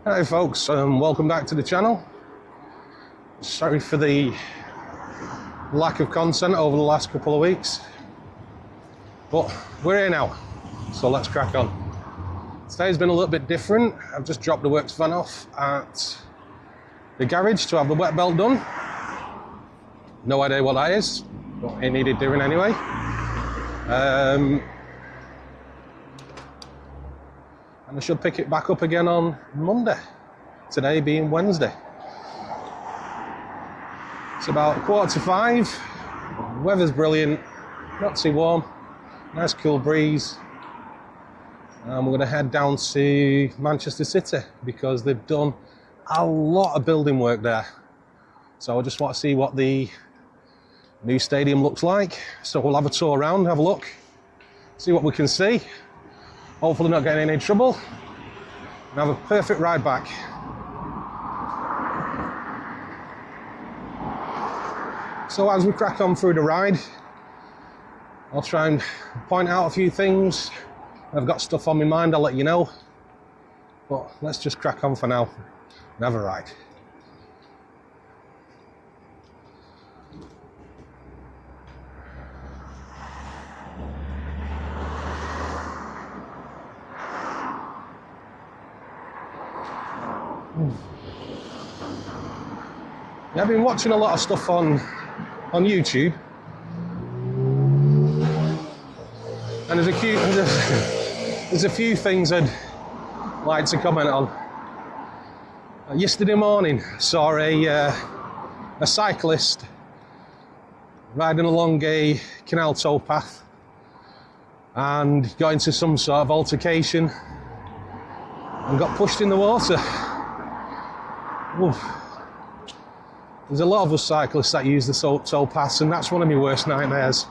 Hi folks, welcome back to the channel. Sorry for the lack of content over the last couple of weeks, but we're here now, so let's crack on. Today's been a little bit different. I've just dropped the works van off at the garage to have the wet belt done. No idea what that is, but it needed doing anyway. And I should pick it back up again on Monday, today being Wednesday. It's about 4:45, weather's brilliant, not too warm, nice cool breeze. And we're going to head down to Manchester City because they've done a lot of building work there. So I just want to see what the new stadium looks like. So we'll have a tour around, have a look, see what we can see. Hopefully not getting in any trouble, and have a perfect ride back. So as we crack on through the ride, I'll try and point out a few things. I've got stuff on my mind, I'll let you know. But let's just crack on for now and have a ride. Yeah, I've been watching a lot of stuff on YouTube, and there's a few things I'd like to comment on. Yesterday morning, I saw a cyclist riding along a canal towpath and got into some sort of altercation and got pushed in the water. Oof. There's a lot of us cyclists that use the towpaths, and that's one of my worst nightmares.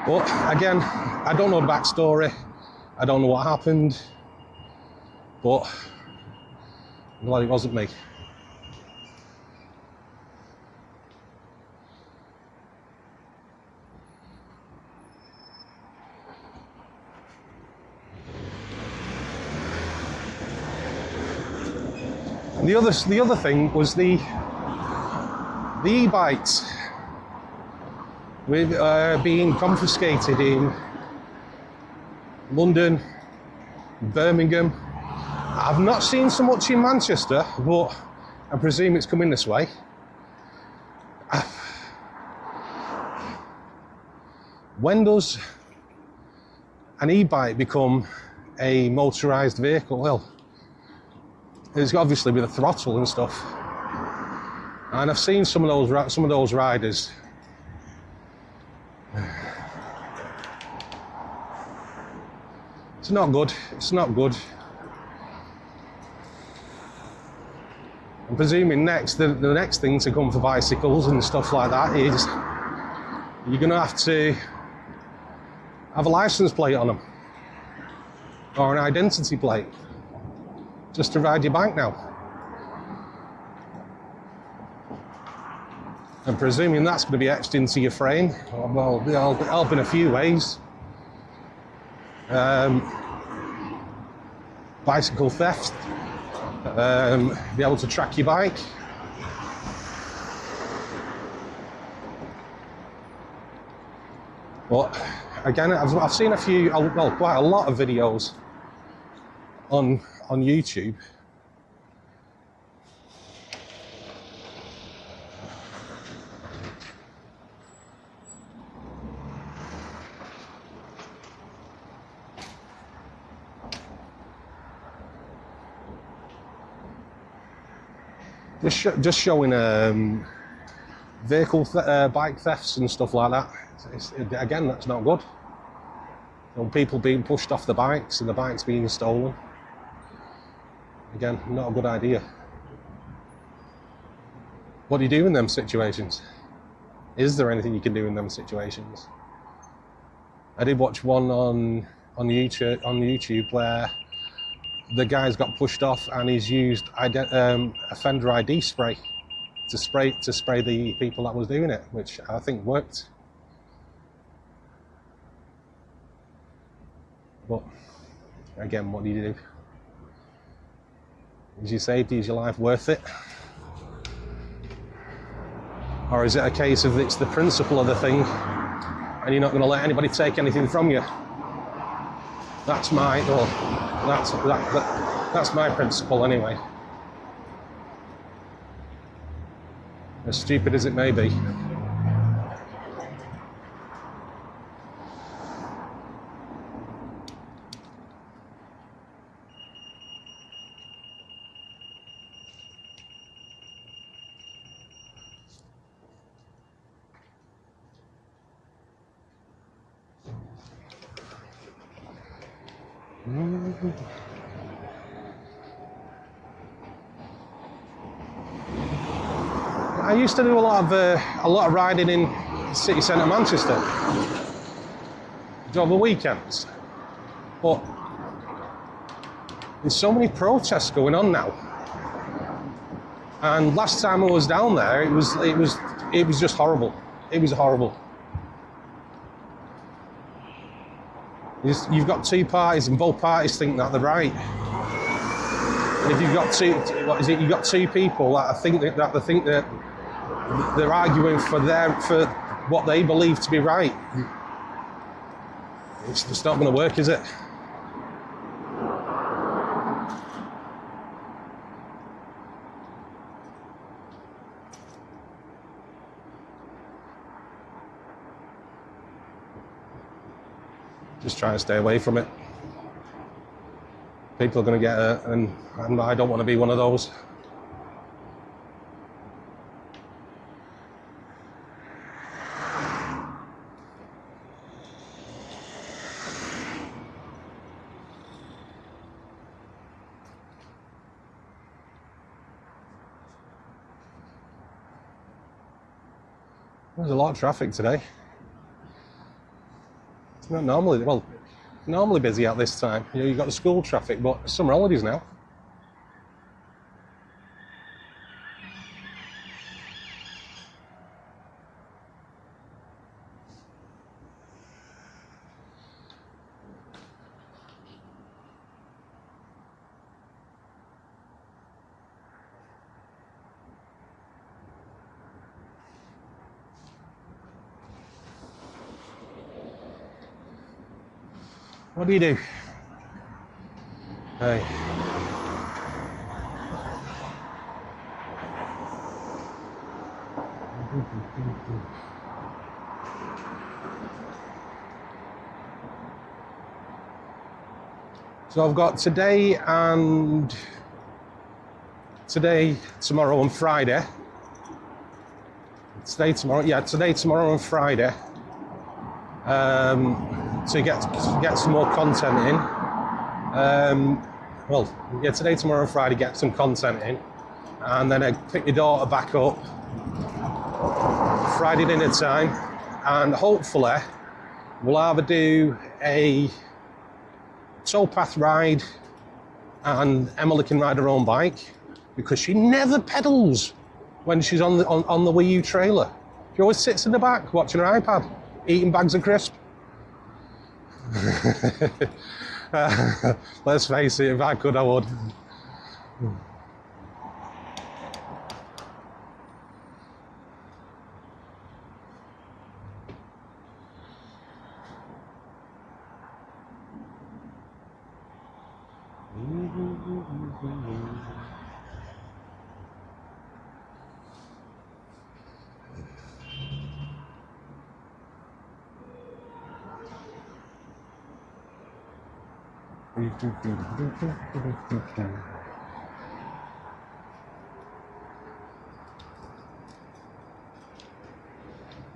But again, I don't know the backstory, I don't know what happened, but I'm glad it wasn't me. The other thing was the e-bikes with being confiscated in London, Birmingham. I've not seen so much in Manchester, but I presume it's coming this way. When does an e-bike become a motorised vehicle? Well, it's obviously with a throttle and stuff, and I've seen some of those riders. It's not good. It's not good. I'm presuming the next thing to come for bicycles and stuff like that is you're going to have to have a license plate on them or an identity plate just to ride your bike now. I'm presuming that's going to be etched into your frame. Well, it'll help in a few ways. Bicycle theft, be able to track your bike. But again, I've seen quite a lot of videos on YouTube. Just showing bike thefts and stuff like that. Again, that's not good. People being pushed off the bikes and the bikes being stolen. Again, not a good idea. What do you do in them situations? Is there anything you can do in them situations? I did watch one on YouTube where the guy's got pushed off and he's used offender ID spray to spray the people that was doing it, which I think worked. But again, what do you do? Is your safety, is your life worth it? Or is it a case of it's the principle of the thing and you're not going to let anybody take anything from you? That's my, well, that's my principle anyway. As stupid as it may be. I used to do a lot of riding in city centre Manchester over weekends, but there's so many protests going on now. And last time I was down there, it was just horrible. It was horrible. You've got two parties, and both parties think that they're right. And if you've got you've got two people that think that they're arguing for what they believe to be right. It's just not going to work, is it? Just trying to stay away from it. People are going to get hurt, and I don't want to be one of those. There's a lot of traffic today. It's not normally busy at this time. You know, you've got the school traffic, but summer holidays now. What do you do? Hey. So I've got today, tomorrow and Friday. Today, tomorrow and Friday. To get some more content in. Today, tomorrow and Friday, get some content in. And then I pick your daughter back up Friday dinner time, and hopefully we'll either do a towpath ride and Emily can ride her own bike, because she never pedals when she's on the Wii U trailer. She always sits in the back watching her iPad, eating bags of crisps. Let's face it, if I could, I would.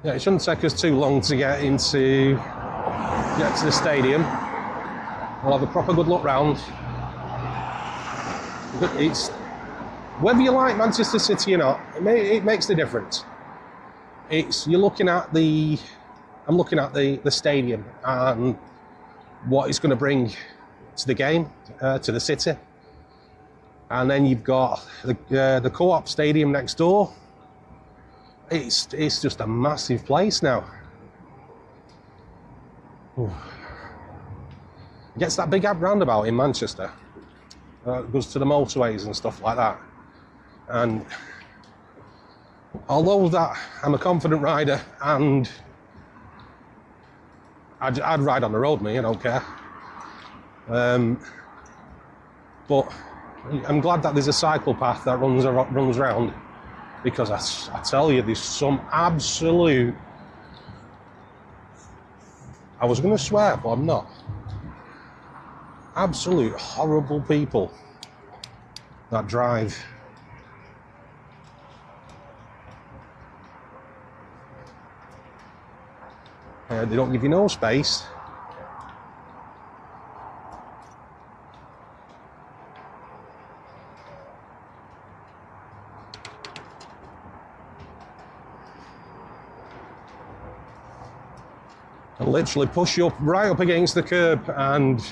Yeah, it shouldn't take us too long to get to the stadium. We'll have a proper good look round. It's whether you like Manchester City or not, it makes the difference. I'm looking at the stadium and what it's going to bring to the game, to the city. And then you've got the Co-op Stadium next door. It's just a massive place now. Ooh. Gets that big roundabout in Manchester. Goes to the motorways and stuff like that. And although that I'm a confident rider and I'd ride on the road, me, I don't care. But I'm glad that there's a cycle path that runs round, because I tell you, there's some absolute, I was going to swear, but I'm not, absolute horrible people that drive. They don't give you no space. And literally push you up right up against the curb, and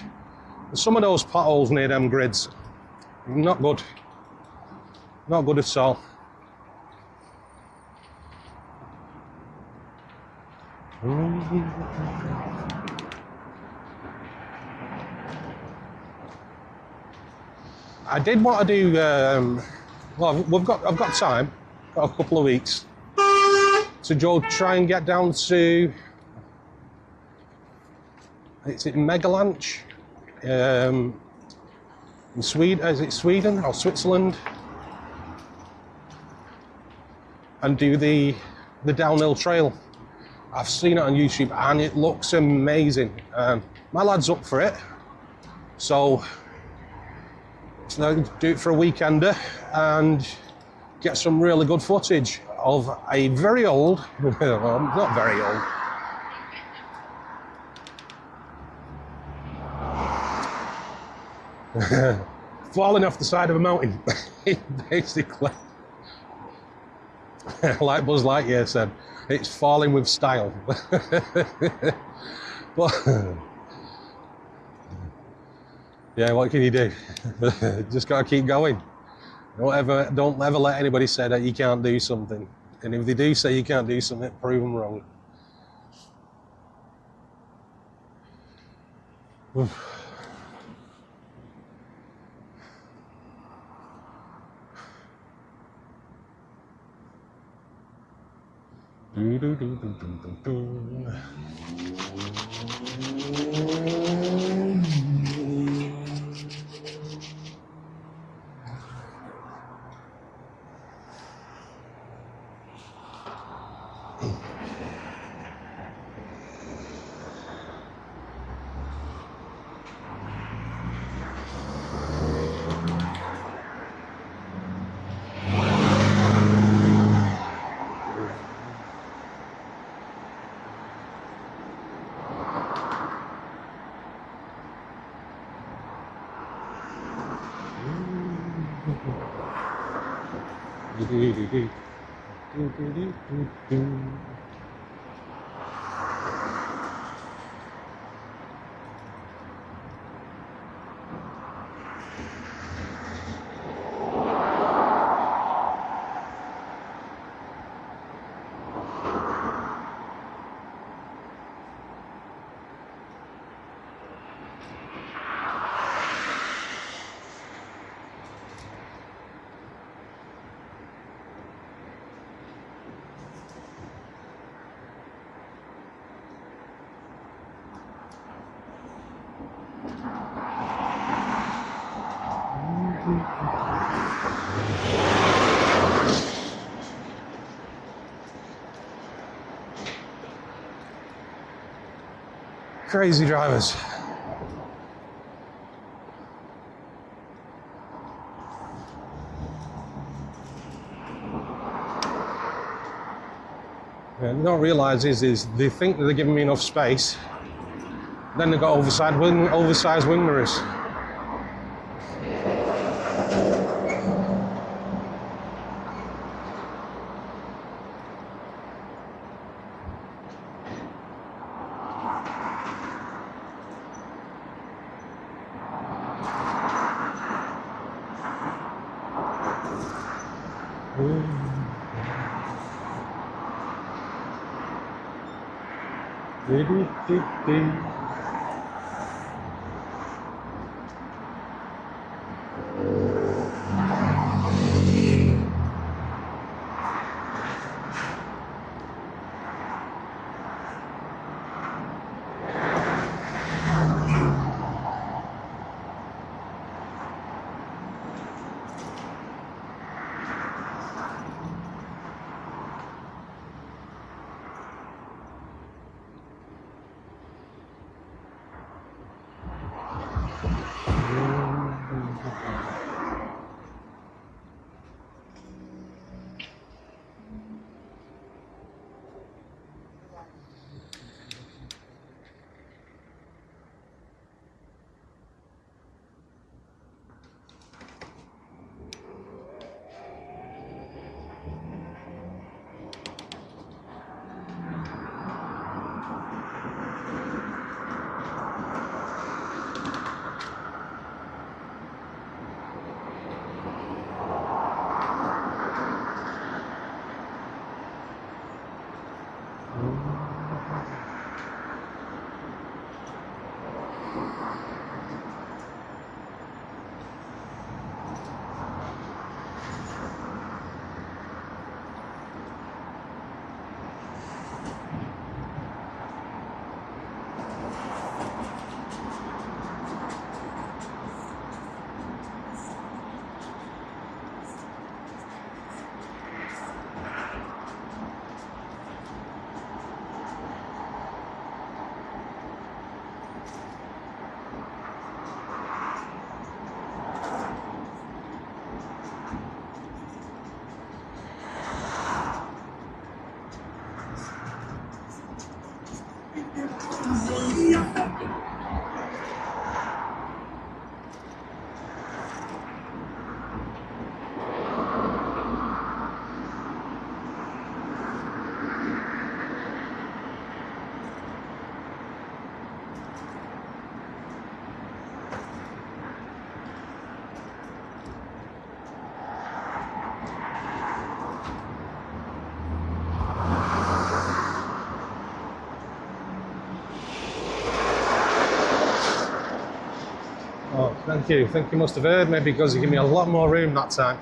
some of those potholes near them grids, not good. Not good at all. I did want to do, well, I've got time, got a couple of weeks to go try and get down to, is it Megalanch? In Sweden, is it Sweden or Switzerland? And do the downhill trail. I've seen it on YouTube and it looks amazing. My lad's up for it, so do it for a weekender and get some really good footage of a very old, well, not very old, falling off the side of a mountain, basically. Like Buzz Lightyear said, it's falling with style. But yeah, what can you do? Just gotta keep going. Don't ever let anybody say that you can't do something. And if they do say you can't do something, prove them wrong. Crazy drivers. They don't realise is they think that they're giving me enough space, then they've got oversized wing mirrors. Oh, thank you. Think you must have heard me because you give me a lot more room that time.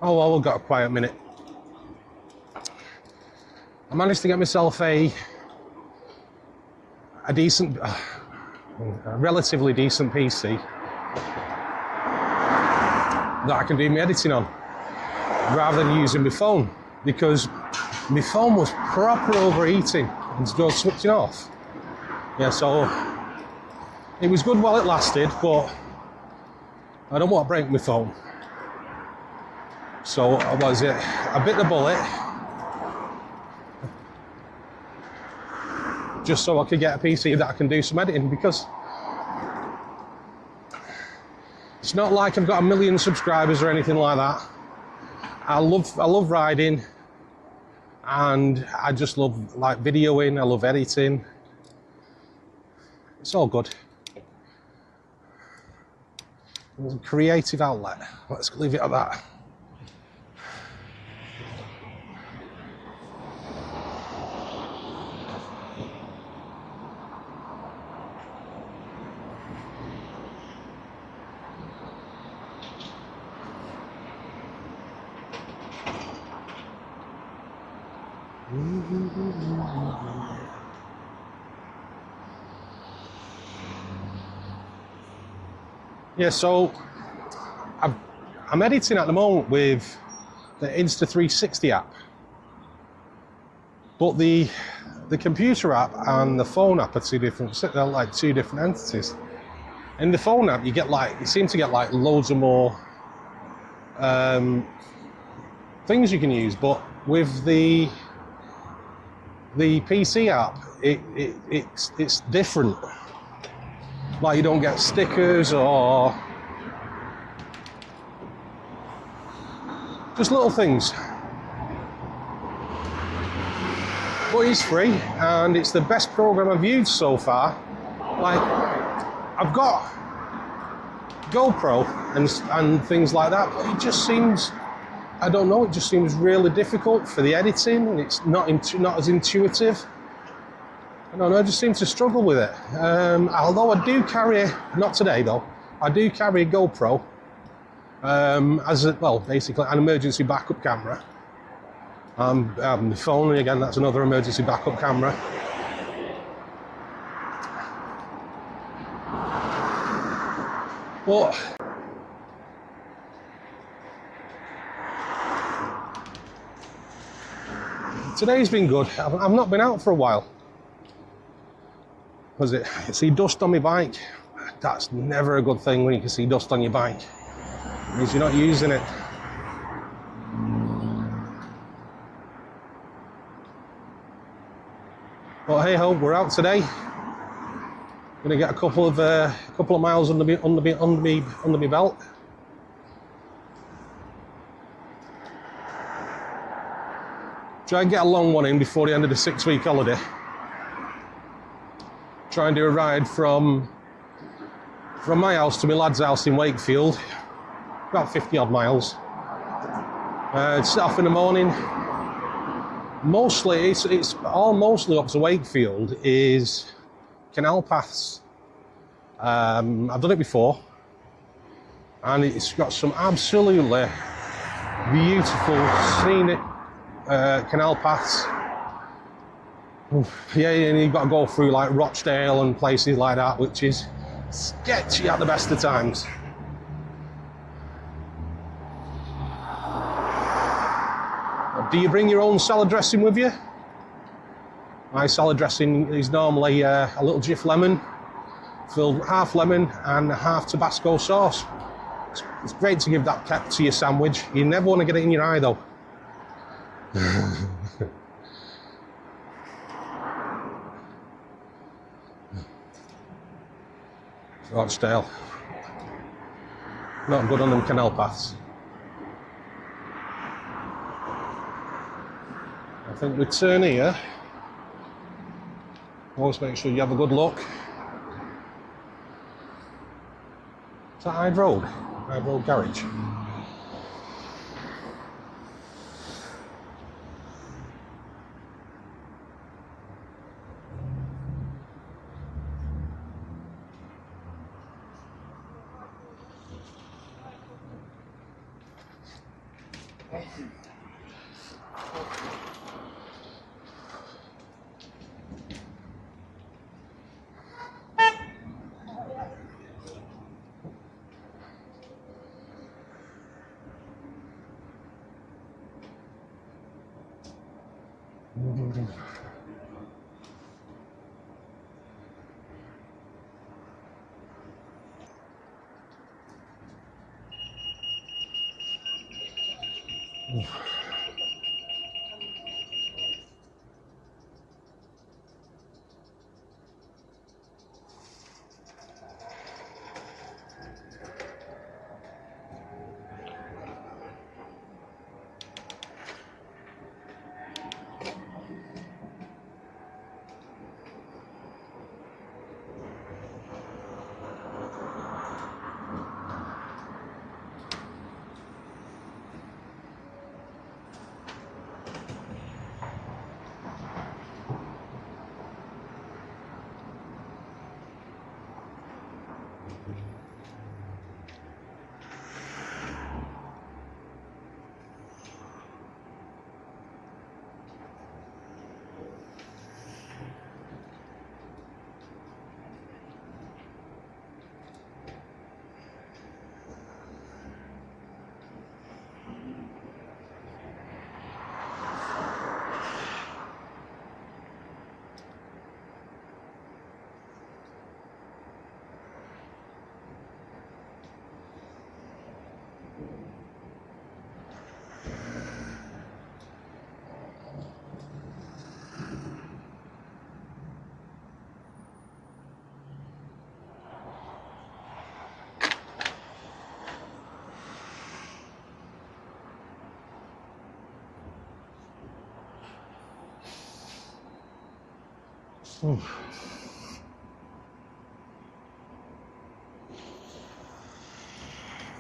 Oh, well, we've got a quiet minute. I managed to get myself a decent a relatively decent PC that I can do my editing on, rather than using my phone, because my phone was proper overheating and just switching off. Yeah, so it was good while it lasted, but I don't want to break my phone. So what was it? I bit the bullet just so I could get a PC that I can do some editing, because it's not like I've got a million subscribers or anything like that. I love riding, and I just love like videoing, I love editing. It's all good. It's a creative outlet. Let's leave it at that. Yeah, so I'm editing at the moment with the Insta360 app, but the computer app and the phone app are two different entities. In the phone app, you seem to get like loads of more things you can use, but with the PC app, it's different. Like, you don't get stickers or just little things. But it's free, and it's the best program I've used so far. Like, I've got GoPro and things like that, but it just seems, I don't know, it just seems really difficult for the editing, and it's not as intuitive. I don't know, I just seem to struggle with it. Although I do carry, not today though, I do carry a GoPro basically an emergency backup camera. The phone, again, that's another emergency backup camera. But today's been good. I've not been out for a while. Was it? I see dust on my bike. That's never a good thing when you can see dust on your bike. It means you're not using it. But hey ho, we're out today. Gonna get a couple of miles under my belt. Try and get a long one in before the end of the 6-week holiday. Try and do a ride from my house to my lad's house in Wakefield, about 50 odd miles. Set off in the morning. Mostly, it's all mostly up to Wakefield is canal paths. I've done it before, and it's got some absolutely beautiful scenic canal paths. Yeah, and you've got to go through like Rochdale and places like that, which is sketchy at the best of times. Do you bring your own salad dressing with you? My salad dressing is normally a little Jif lemon, filled half lemon and half Tabasco sauce. It's great to give that pep to your sandwich. You never want to get it in your eye though. Rochdale. Not good on them canal paths. I think we turn here. Always make sure you have a good look. Is that Hyde Road? Hyde Road Garage.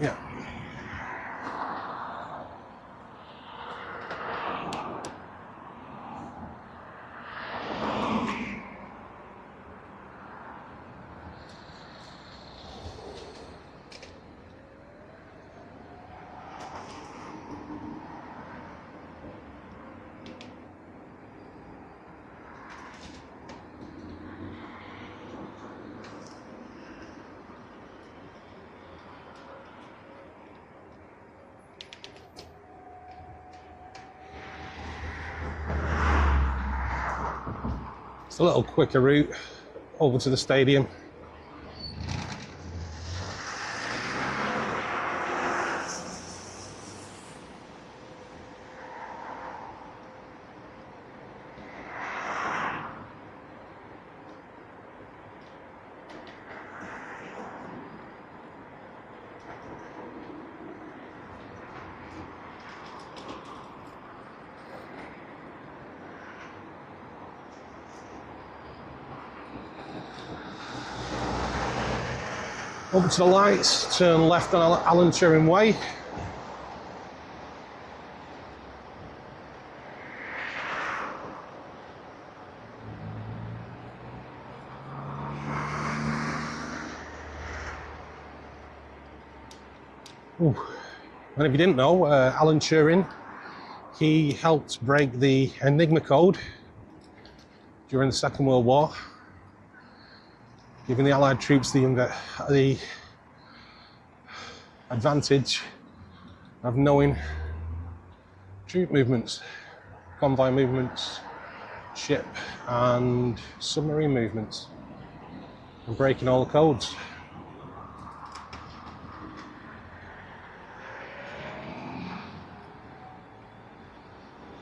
Yeah. It's a little quicker route over to the stadium. Over to the lights, turn left on Alan Turing Way. Ooh. And if you didn't know, Alan Turing, he helped break the Enigma code during the Second World War, giving the Allied troops the advantage of knowing troop movements, convoy movements, ship and submarine movements, and breaking all the codes.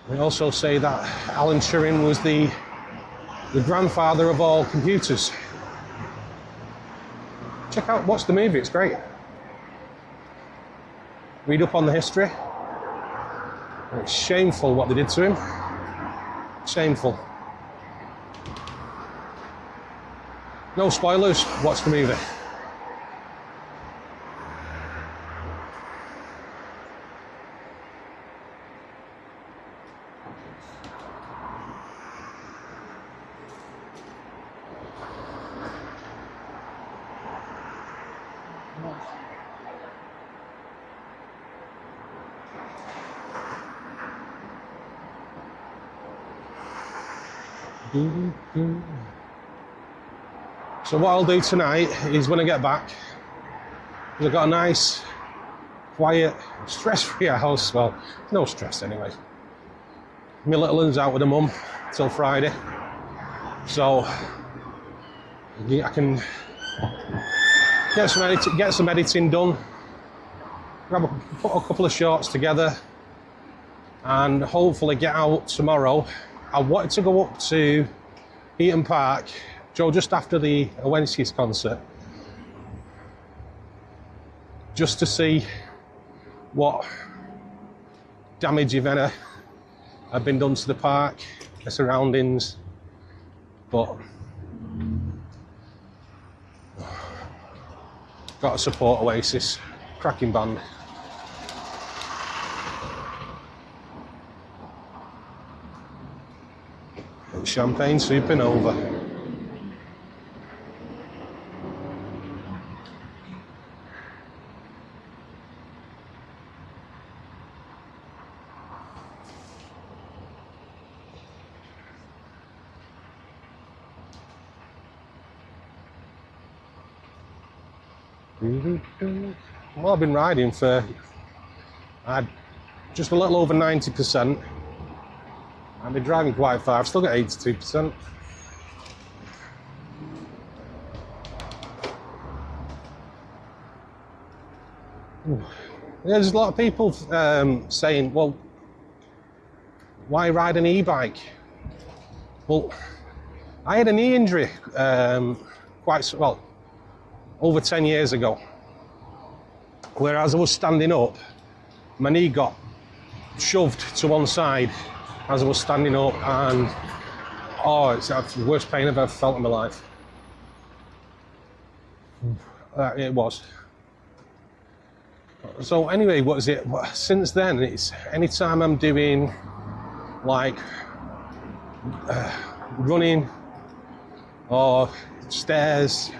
They also say that Alan Turing was the grandfather of all computers. Watch the movie, it's great. Read up on the history. It's shameful what they did to him. Shameful. No spoilers, watch the movie. So what I'll do tonight is when I get back, because I've got a nice, quiet, stress-free house. Well, no stress anyway. my little one's out with her mum till Friday, so I can get some editing done, put a couple of shorts together, and hopefully get out tomorrow. I wanted to go up to Eaton Park, just after the Owenski's concert, just to see what damage, if any, had been done to the park, the surroundings. But got to support Oasis, cracking band. Champagne Supernova. Well, I've been riding for just a little over 90%. I've been driving quite far. I've still got 82%. There's a lot of people saying, well, why ride an e-bike? Well, I had a knee injury over 10 years ago, where as I was standing up, my knee got shoved to one side as I was standing up, and it's the worst pain I've ever felt in my life. It was. So anyway, what is it? Since then, it's anytime I'm doing like running or stairs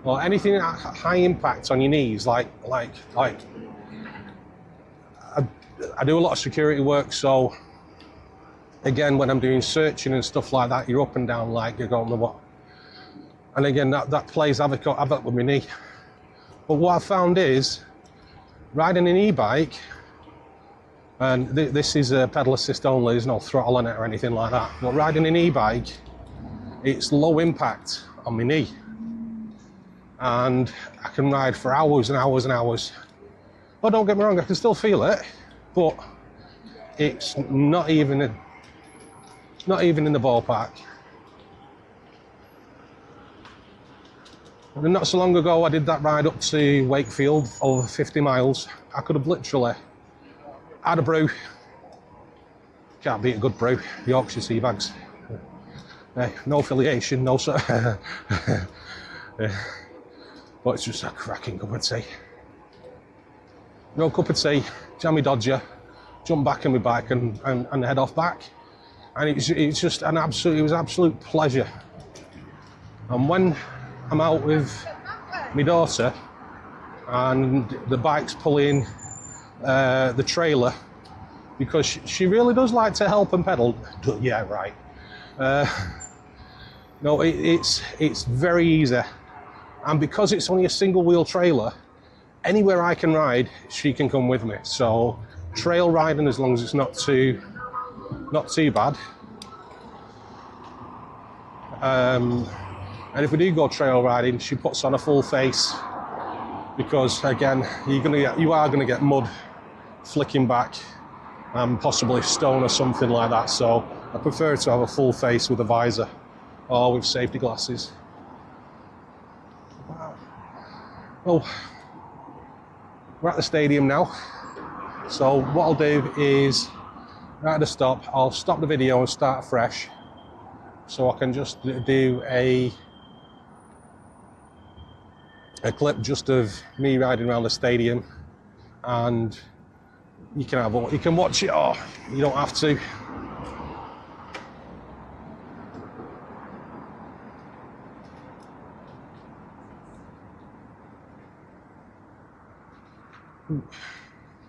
or anything high impact on your knees, like I do a lot of security work, so again, when I'm doing searching and stuff like that, you're up and down like you don't know what. And again, that plays havoc with my knee. But what I found is, riding an e-bike, and this is a pedal assist only, there's no throttle on it or anything like that, but riding an e-bike, it's low impact on my knee. And I can ride for hours and hours and hours. Well, don't get me wrong, I can still feel it, but it's not even in the ballpark. And not so long ago, I did that ride up to Wakefield, over 50 miles. I could have literally had a brew. Can't beat a good brew, Yorkshire Sea Bags. No affiliation, no sort of but it's just a cracking cup of tea. No cup of tea, jammy dodger, jump back on my bike and head off back. And it was just it was an absolute pleasure. And when I'm out with my daughter and the bike's pulling the trailer, because she really does like to help and pedal. Yeah, right. No, it's very easy. And because it's only a single wheel trailer, anywhere I can ride, she can come with me. So trail riding, as long as it's not too bad. And if we do go trail riding, she puts on a full face, because again, you are gonna get mud flicking back and possibly stone or something like that. So I prefer to have a full face with a visor or with safety glasses. Well, we're at the stadium now. So what I'll do is, right at the stop, I'll stop the video and start fresh, so I can just do a clip just of me riding around the stadium, and you can watch it, or you don't have to.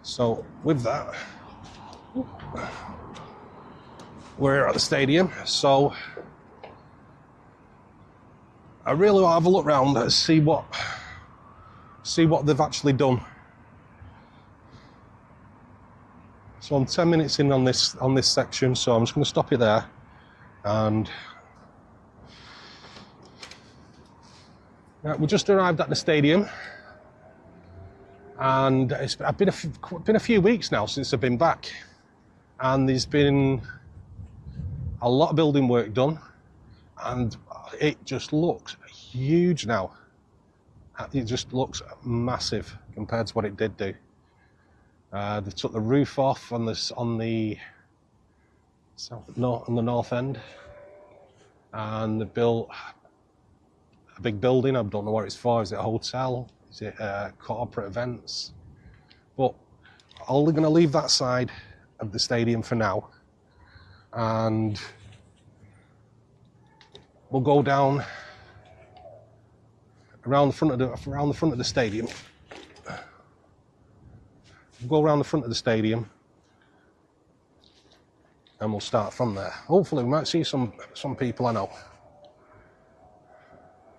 So with that, we're at the stadium. So I really want to have a look around and see what they've actually done. So I'm 10 minutes in on this section, so I'm just going to stop it there. And we just arrived at the stadium, and it's been a few weeks now since I've been back, and there's been a lot of building work done, and it just looks huge now. It just looks massive compared to what it did do. They took the roof off on the north end, and they built a big building. I don't know what it's for. Is it a hotel? Is it corporate events? But I'm only going to leave that side of the stadium for now, and we'll go down around the front of the stadium. We'll go around the front of the stadium, and we'll start from there. Hopefully, we might see some people I know,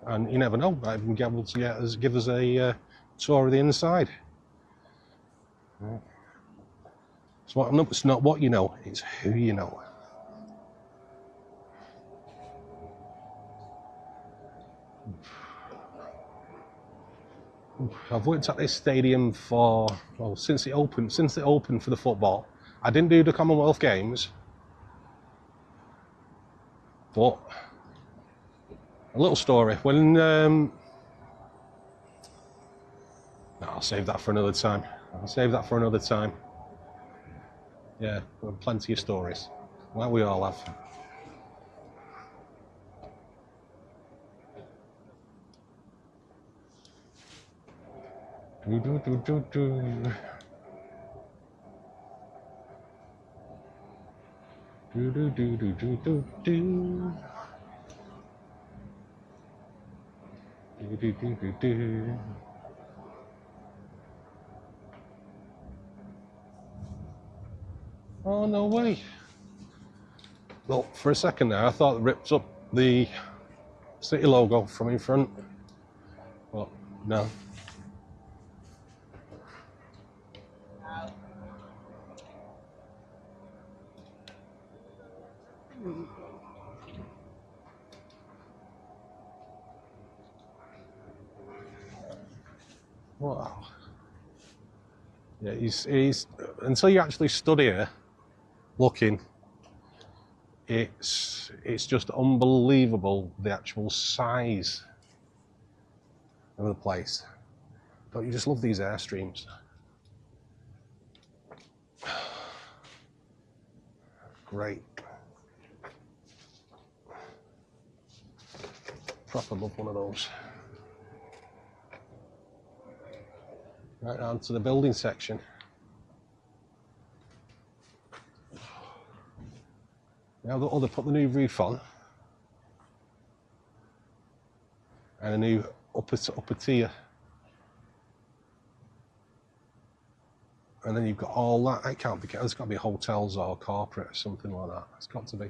and you never know. Might even be able to give us a tour of the inside. So it's not what you know; it's who you know. I've worked at this stadium since it opened for the football. I didn't do the Commonwealth Games, but a little story. When I'll save that for another time. Yeah, plenty of stories, like we all have. Oh, no way. Well, for a second there, I thought it ripped up the city logo from in front, but no. Wow. Yeah, he's until you actually stood here looking, it's just unbelievable, the actual size of the place. Don't you just love these airstreams? Great. Proper love one of those. Right down to the building section. Now they put the new roof on, and a new upper tier, and then you've got all that. It can't be. There's got to be hotels or corporate or something like that. It's got to be.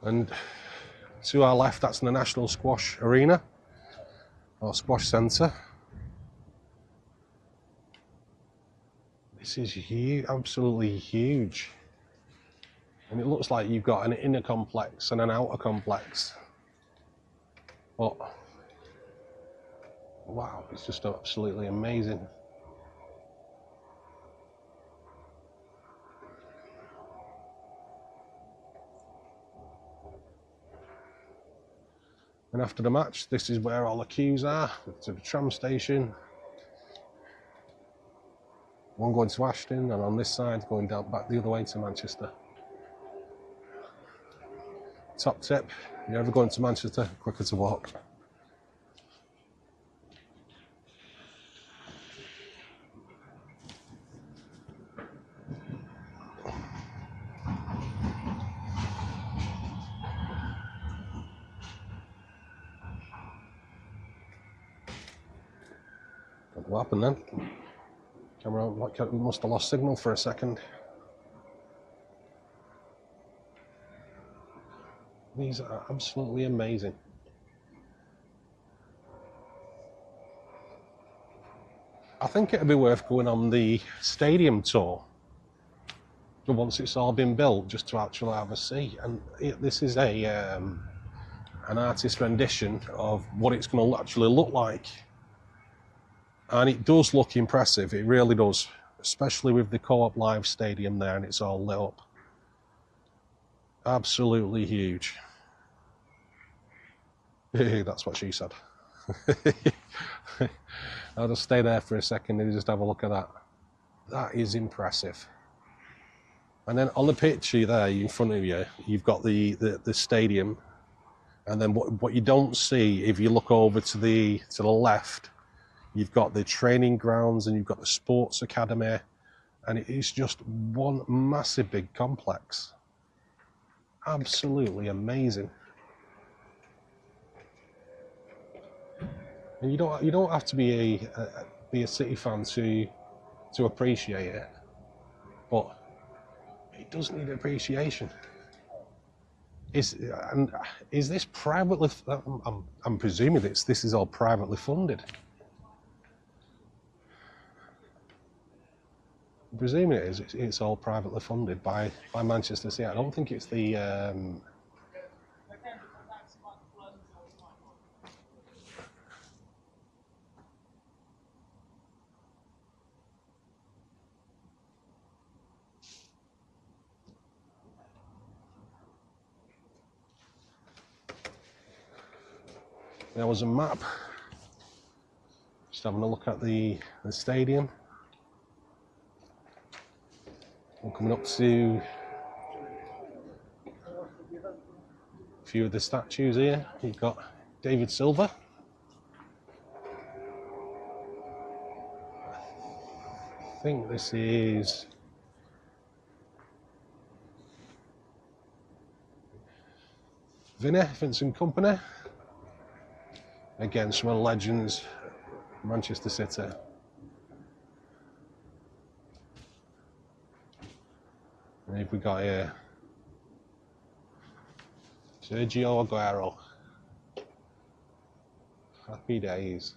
And to our left, that's the National Squash Arena, or Squash Centre. This is huge, absolutely huge. And it looks like you've got an inner complex and an outer complex. But, wow, it's just absolutely amazing. And after the match, this is where all the queues are, to the tram station. One going to Ashton, and on this side, going down back the other way to Manchester. Top tip, if you're ever going to Manchester, quicker to walk. What happened then? Camera must have lost signal for a second. These are absolutely amazing. I think it'd be worth going on the stadium tour once it's all been built, just to actually have a see. And this is an artist rendition of what it's going to actually look like, and it does look impressive. It really does, especially with the Co-op Live Stadium there, and it's all lit up. Absolutely huge. That's what she said. I'll just stay there for a second and just have a look at that. That is impressive. And then on the picture there in front of you, you've got the stadium, and then what you don't see, if you look over to the left, you've got the training grounds and you've got the sports academy, and it is just one massive big complex. Absolutely amazing. And you don't have to be a City fan to appreciate it, but it does need appreciation. Is this privately? I'm presuming this is all privately funded. I'm presuming it is. It's all privately funded by Manchester City. I don't think it's the. There was a map. Just having a look at the stadium. We're coming up to a few of the statues here. You've got David Silva. I think this is Vincent Company. Again, some of the legends, Manchester City. And if we got here, Sergio Aguero. Happy days.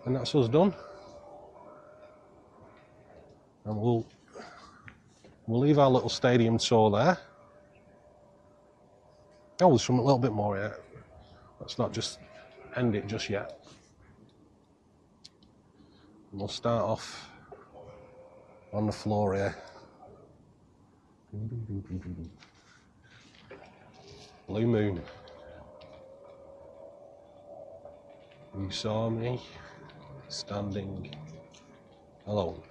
And that's us done. And we'll leave our little stadium tour there. Oh, there's some a little bit more here. Let's not just end it just yet. And we'll start off on the floor here. Blue moon. You saw me standing alone.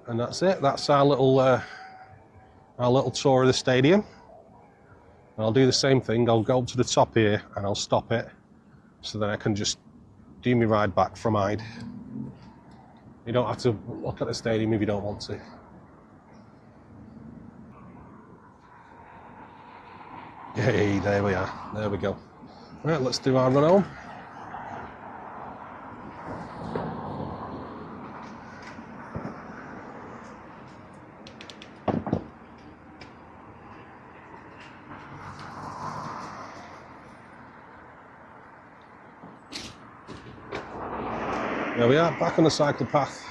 And that's it. That's our little tour of the stadium. And I'll do the same thing. I'll go up to the top here and I'll stop it, so then I can just do my ride back from Hyde. You don't have to look at the stadium if you don't want to. Hey, there we are. There we go. Right, let's do our run home. There we are, back on the cycle path.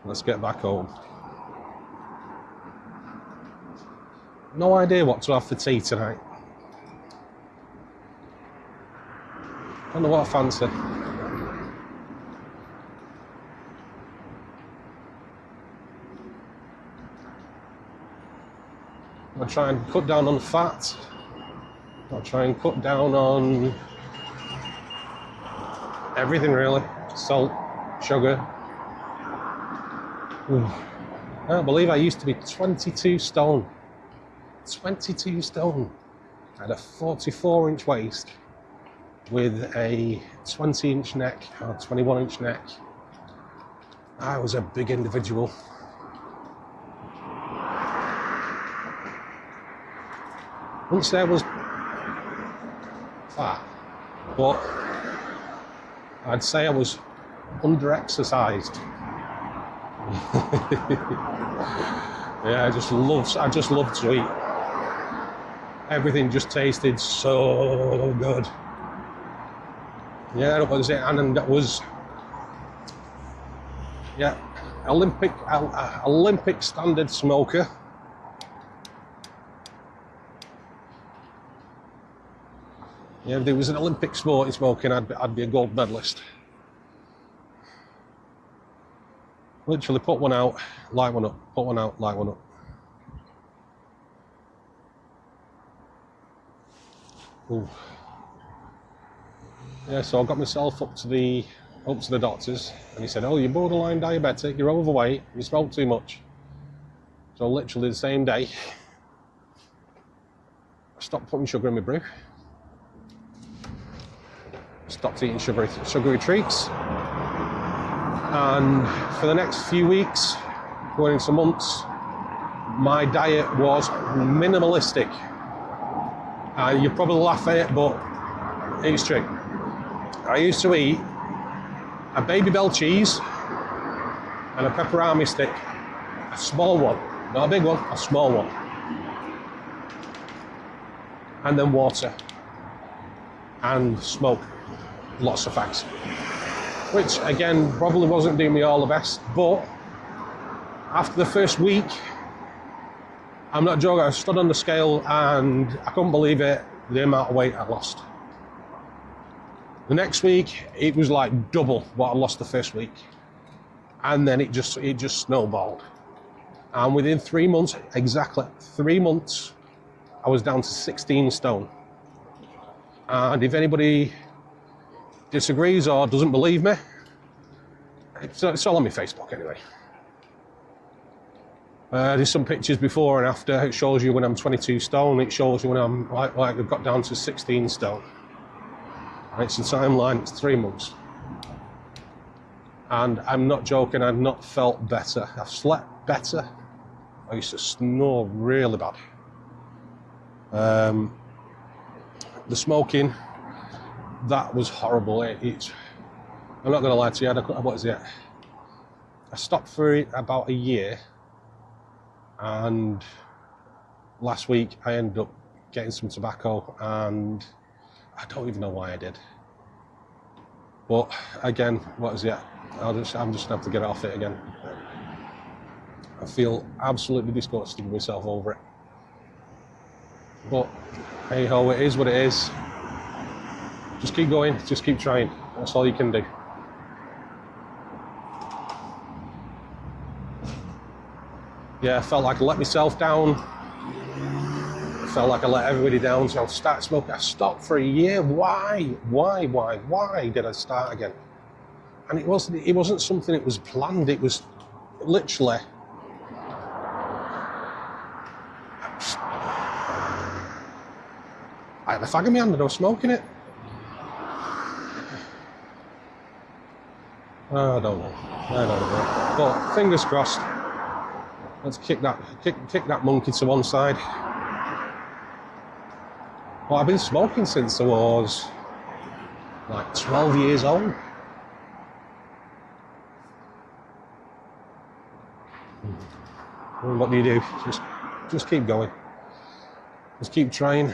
Let's get back home. No idea what to have for tea tonight. Don't know what I fancy. I'll try and cut down on fat. I'll try and cut down on everything really. Salt, sugar. I don't believe I used to be 22 stone. 22 stone. I had a 44-inch waist with a 20-inch neck or 21-inch neck. I was a big individual. Wouldn't say I was fat, but I'd say I was under-exercised. Yeah, I just loved to eat. Everything just tasted so good. Yeah, that was it, and that was, yeah, Olympic standard smoker. Yeah, if there was an Olympic sport in smoking, I'd be a gold medalist. Literally put one out, light one up, put one out, light one up. Ooh. Yeah, so I got myself up to the doctors, and he said, "Oh, you're borderline diabetic, you're overweight, you smoke too much." So literally the same day, I stopped putting sugar in my brew, stopped eating sugary treats, and for the next few weeks, going into months, my diet was minimalistic. You probably laugh at it, but it's true. I used to eat a Baby Bell cheese and a pepperami stick, a small one, not a big one, a small one, and then water and smoke lots of fags, which again probably wasn't doing me all the best, but after the first week, I'm not joking, I stood on the scale and I couldn't believe it, the amount of weight I lost. The next week, it was like double what I lost the first week. And then it just snowballed. And within 3 months, exactly 3 months, I was down to 16 stone. And if anybody disagrees or doesn't believe me, it's all on my Facebook anyway. There's some pictures before and after. It shows you when I'm 22 stone. It shows you when I'm like I've got down to 16 stone. And it's a timeline. It's 3 months, and I'm not joking. I've not felt better. I've slept better. I used to snore really bad. The smoking, that was horrible. I'm not going to lie to you. What is it? I stopped for about a year. And last week I ended up getting some tobacco, and I don't even know why I did. But again, what is it? I'm just gonna have to get off it again. I feel absolutely disgusted with myself over it. But hey ho, it is what it is. Just keep going, just keep trying. That's all you can do. Yeah, I felt like I let myself down. I felt like I let everybody down, so I started smoking. I stopped for a year. Why did I start again? And it wasn't something that was planned. It was literally, I had a fag in my hand and I was smoking it. I don't know. But fingers crossed. Let's kick that monkey to one side. Well, I've been smoking since I was like 12 years old. And what do? Just keep going. Just keep trying.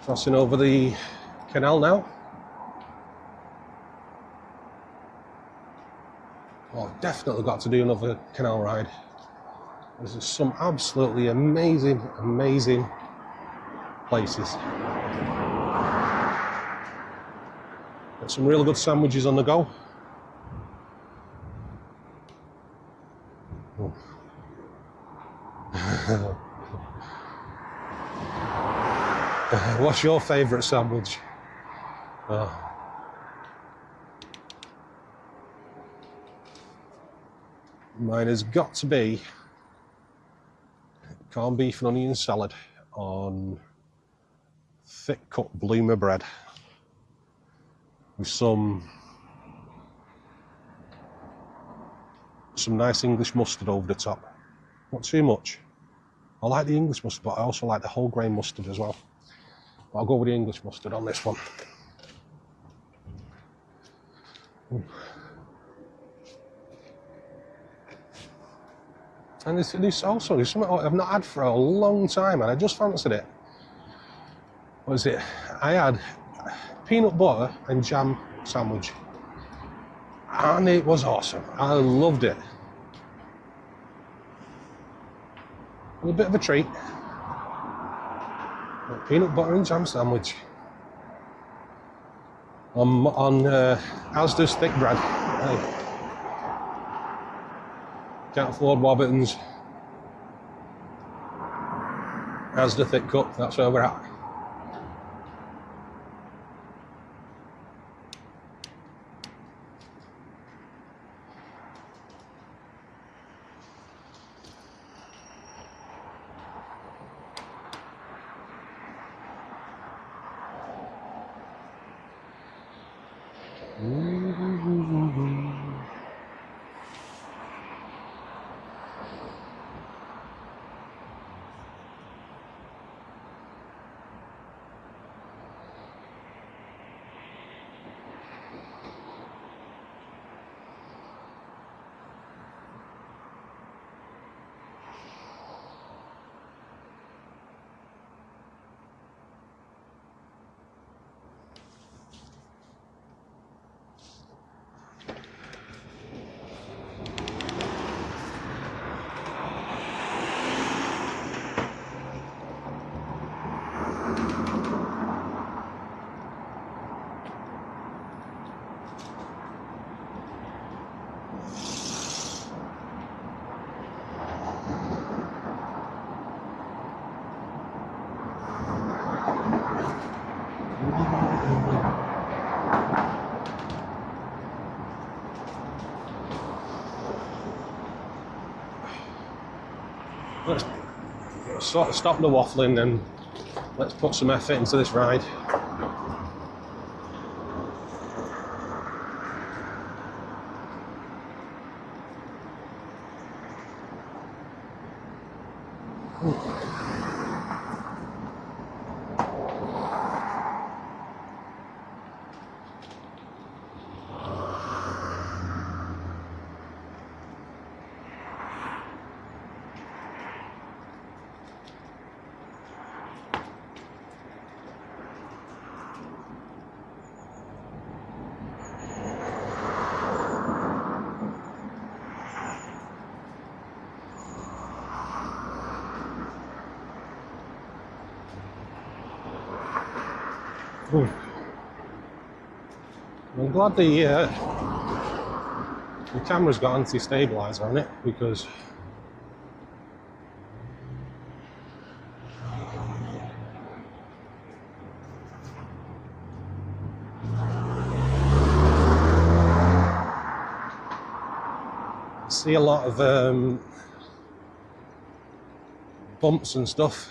Crossing over the canal now. Oh, I've definitely got to do another canal ride. There's some absolutely amazing places. Got some really good sandwiches on the go. Oh. What's your favourite sandwich? Oh. Mine has got to be corned beef and onion salad on thick cut bloomer bread with some nice English mustard over the top. Not too much. I like the English mustard, but I also like the whole grain mustard as well. But I'll go with the English mustard on this one. And there's something I've not had for a long time, and I just fancied it. What was it? I had peanut butter and jam sandwich, and it was awesome. I loved it. A bit of a treat. Peanut butter and jam sandwich on Asda's thick bread. Hey. Can't afford Warburton's. Asda thick cut. That's where we're at. Let's sort of stop the waffling and let's put some effort into this ride. I'm glad the camera's got anti-stabilizer on it, because I see a lot of bumps and stuff.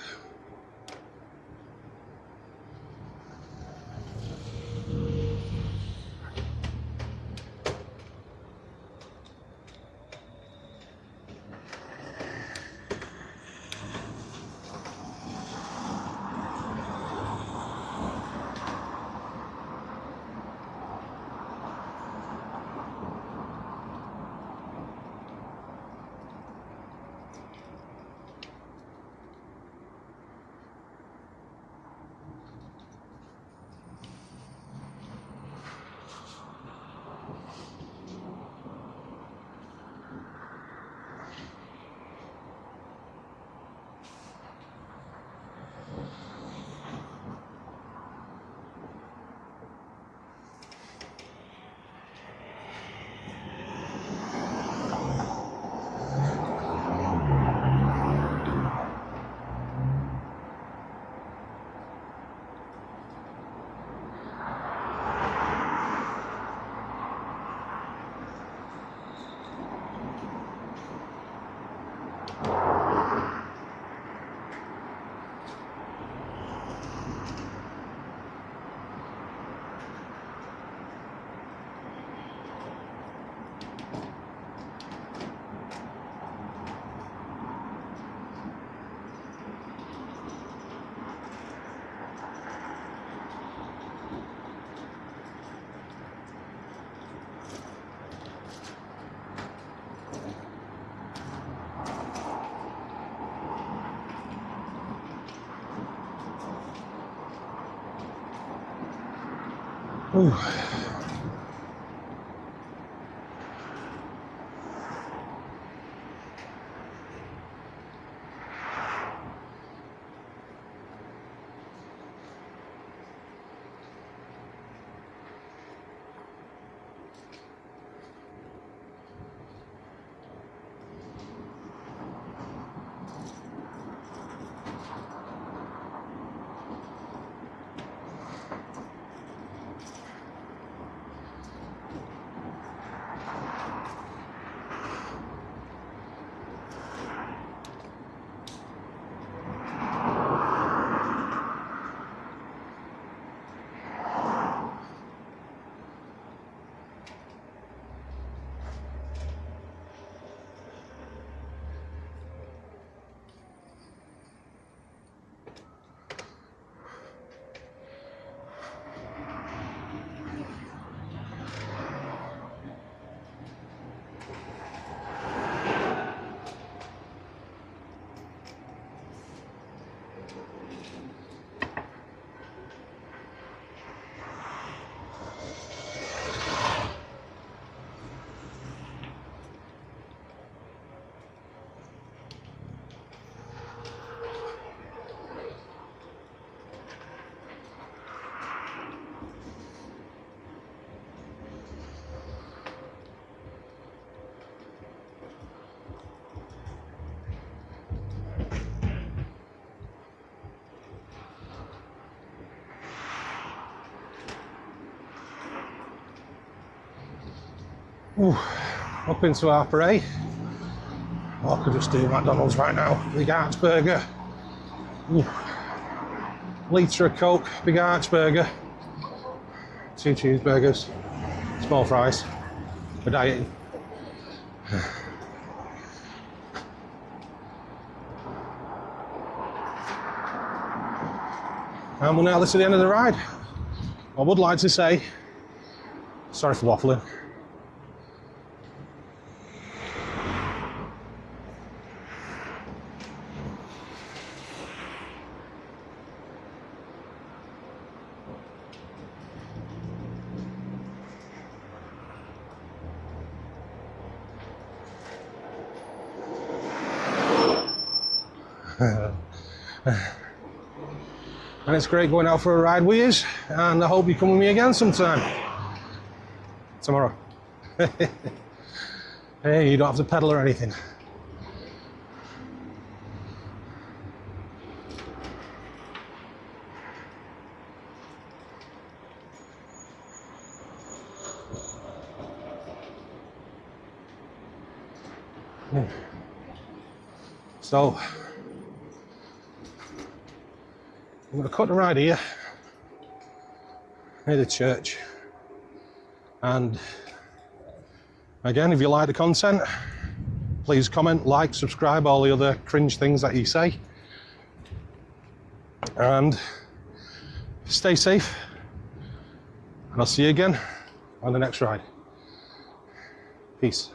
Ooh. Ooh, up into our parade. Oh, I could just do McDonald's right now. Big Arch burger. Ooh. Litre of Coke, big Arch burger. 2 cheeseburgers, small fries. For dieting. And we're nearly to the end of the ride. I would like to say, sorry for waffling. And it's great going out for a ride with you, and I hope you come with me again sometime. Tomorrow. Hey, you don't have to pedal or anything. So, I'm going to cut the ride here, near the church. And again, if you like the content, please comment, like, subscribe, all the other cringe things that you say. And stay safe. And I'll see you again on the next ride. Peace.